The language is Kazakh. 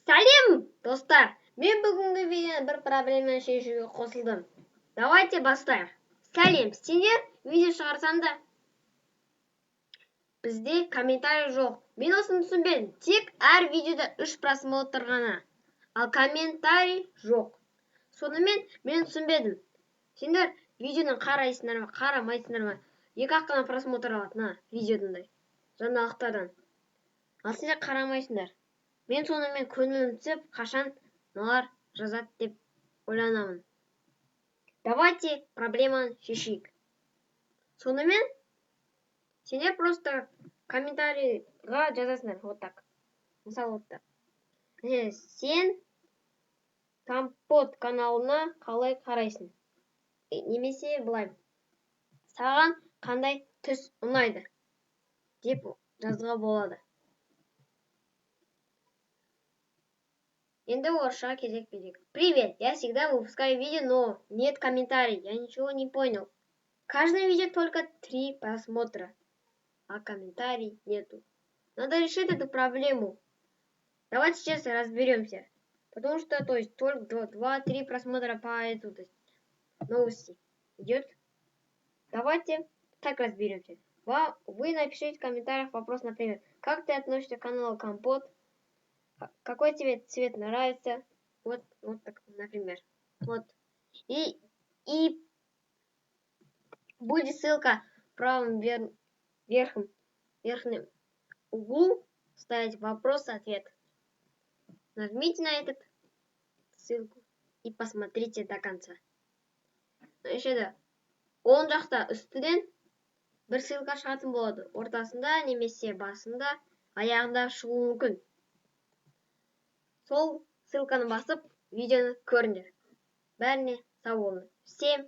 Сәлем, достар! Мен бүгінгі видеода бір проблеманы шешуге қосылдым. Давайте бастайық. Сәлем, сендер видео шығарсам да бізде комментарий жоқ. Мен осыны түсінбедім. Тек әр видеода 3 просмотр ғана, ал комментарий жоқ. Сонымен мен түсінбедім. Сендер видеоны қарайсыңдар ма, қарамайсыңдар ма? Екі-ақ қана просмотр алады видеодай жаңалықтардан. Ал сендер қарамайсыңдар. Мен сонымен көңілім түсіп, қашан мыналар жазады деп ойланамын. Давайте проблеманы шешейік. Сонымен сендер просто комментарийға жазасыңдар. Вот так. Мысалы, вот так. Сен Компот каналына қалай қарайсың? Немесе былай. Саған қандай түс ұнайды? Деп жазуға болады. Енді орысшаға кезек берейік. Привет, я всегда выпускаю видео, но нет комментариев. Я ничего не понял. Каждое видео только 3 просмотра, а комментариев нету. Надо решить эту проблему. Давайте сейчас разберемся. Потому что, то есть, только 2-3 просмотра по эту, то есть, новости идет. Давайте так разберемся. Вы напишите в комментариях вопрос, например, как ты относишься к каналу Компот? Какой тебе цвет нравится? Вот так, например. Вот. И будет ссылка в правом верхнем углу. Ставить вопрос-ответ. Нажмите на эту ссылку и посмотрите до конца. Еще да. Он жақта үстіден бір ссылка шығатын болады. Ортасында немесе басында, аяғында шығуы мүмкін. Сол ссылканы басып, видеоны көріңдер. Бәріне сау болыңыз. Всем